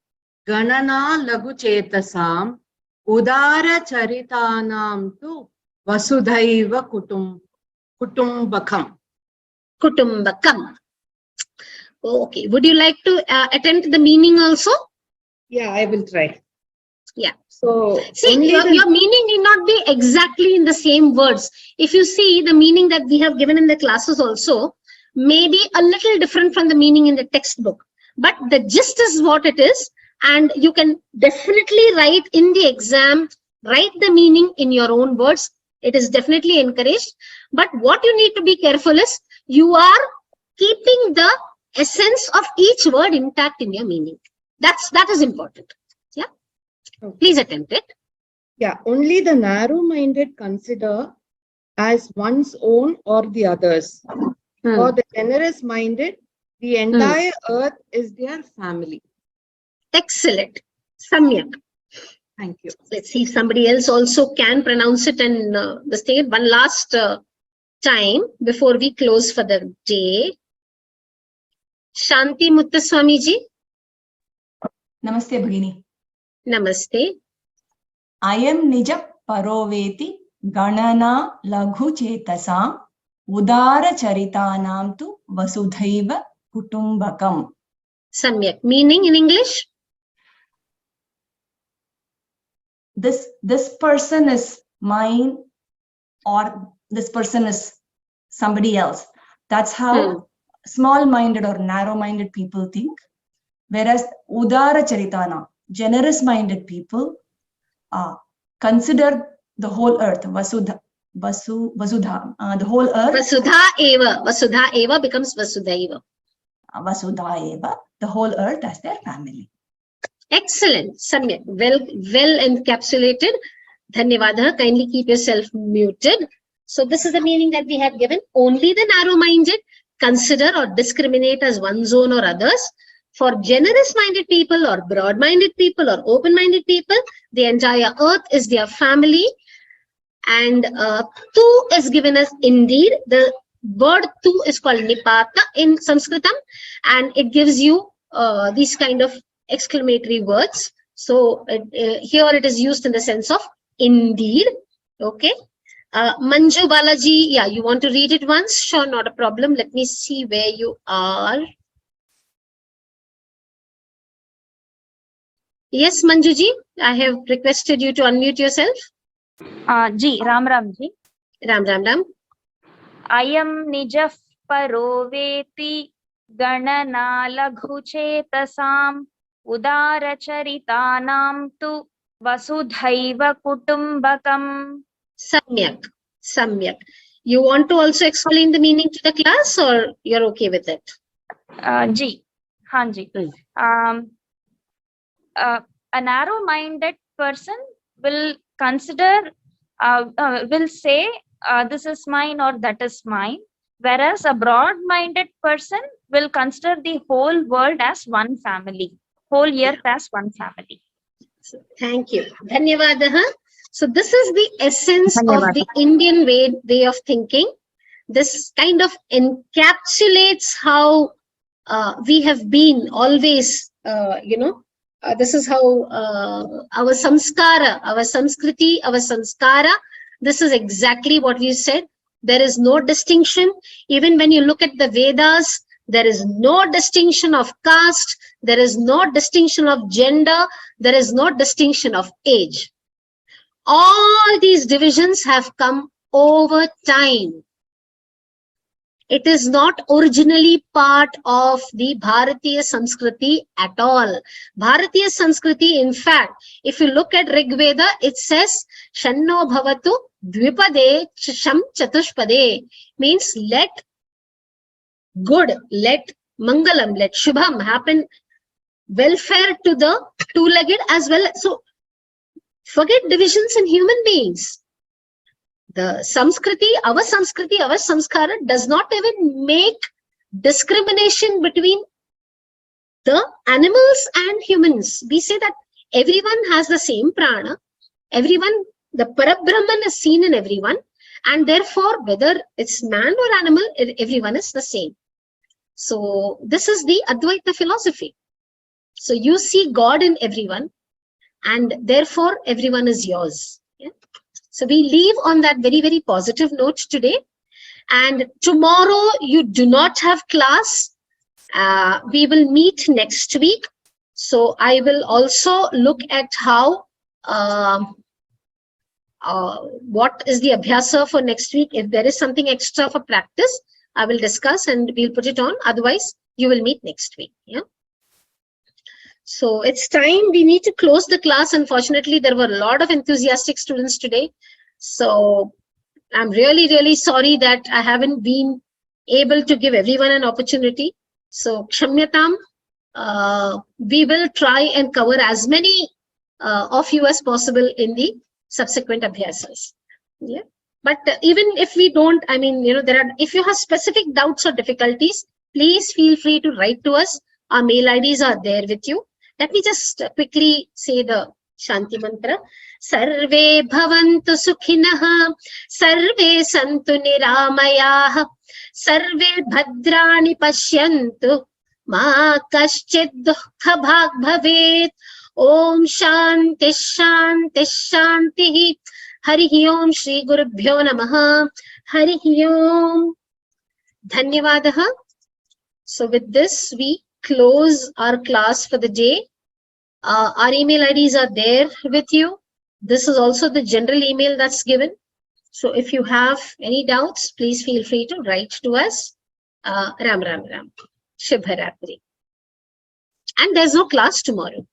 Ganana Lagu Chetasam Udara Charitanam tu Vasudhaiva Kutumbakam. Kutumbakam. Okay. Would you like to attempt the meaning also? Yeah, I will try. Yeah. So, see, your meaning need not be exactly in the same words. If you see the meaning that we have given in the classes also, may be a little different from the meaning in the textbook. But the gist is what it is. And you can definitely write in the exam, write the meaning in your own words. It is definitely encouraged. But what you need to be careful is, you are keeping the essence of each word intact in your meaning. That is important. Yeah. Okay. Please attempt it. Yeah, only the narrow-minded consider as one's own or the others. For the generous-minded, the entire earth is their family. Excellent. Samyak. Thank you. Let's see if somebody else also can pronounce it and the state. One last time before we close for the day. Shanti Muttaswami ji. Namaste Bhagini. Namaste. I am Nija Paroveti Ganana Laghu Chetasam Udara Charitanam tu Vasudhaiva Kutumbakam. Samyak. Meaning in English? This person is mine, or this person is somebody else. That's how small-minded or narrow-minded people think. Whereas Udara Charitana, generous-minded people, consider the whole earth, Vasudha, the whole earth. Vasudha eva becomes Vasudhaiva. Vasudha eva, the whole earth as their family. Excellent. Samyak. Well encapsulated. Dhanyavada. Kindly keep yourself muted. So this is the meaning that we have given. Only the narrow-minded consider or discriminate as one's own or others. For generous-minded people or broad-minded people or open-minded people, the entire earth is their family. And tu is given as indeed. The word tu is called nipata in Sanskritam, and it gives you these kind of exclamatory words. So here it is used in the sense of indeed. Okay. Manju Balaji, yeah, you want to read it once? Sure, not a problem. Let me see where you are. Yes, Manjuji, I have requested you to unmute yourself. Ji, Ram ji. Ram. I am Nijaf Paroveti Ganana Laghu Chetasam Udara Charitanam tu Vasudhaiva Kutumbakam. Samyak. You want to also explain the meaning to the class, or you're okay with it? Ji, Hanji. A narrow-minded person will consider, will say, this is mine or that is mine. Whereas a broad-minded person will consider the whole world as one family, whole earth as one family. Thank you. Dhanyavadaha. So this is the essence of the Indian way of thinking. This kind of encapsulates how we have been always, this is how our samskara, our samskriti, our samskara, this is exactly what we said. There is no distinction. Even when you look at the Vedas, There is no distinction of caste. There is no distinction of gender. There is no distinction of age. All these divisions have come over time. It is not originally part of the Bharatiya Sanskriti at all. Bharatiya Sanskriti, in fact, if you look at Rig Veda, it says, Shanno bhavatu dvipade sham chatushpade, means let good, let mangalam, let shubham happen, welfare to the two-legged as well. So forget divisions in human beings. The Samskriti, our Samskara does not even make discrimination between the animals and humans. We say that everyone has the same prana, everyone, the Parabrahman is seen in everyone, and therefore whether it's man or animal, everyone is the same. So this is the Advaita philosophy. So you see God in everyone, and therefore everyone is yours. Yeah? So we leave on that very, very positive note today. And tomorrow you do not have class. We will meet next week. So I will also look at how, what is the Abhyasa for next week. If there is something extra for practice, I will discuss and we'll put it on. Otherwise, you will meet next week. Yeah. So it's time we need to close the class. Unfortunately, there were a lot of enthusiastic students today. So I'm really, really sorry that I haven't been able to give everyone an opportunity. So Kshamyatam, we will try and cover as many of you as possible in the subsequent Abhyasas. Yeah. But even if we don't, I mean, you know, if you have specific doubts or difficulties, please feel free to write to us. Our mail IDs are there with you. Let me just quickly say the Shanti Mantra. Sarve bhavantu sukhinah, sarve santu niramayah, sarve bhadrani pashyantu, ma kaschid dukha bhag bhavet. Om Shanti Shanti Shanti. Harihi Om Shri Gurubhyo Namaha. Harihi Om. Dhanyavadaha. So with this, we close our class for the day. Our email IDs are there with you. This is also the general email that's given. So if you have any doubts, please feel free to write to us. Ram Ram Ram. Shubha Ratri. And there's no class tomorrow.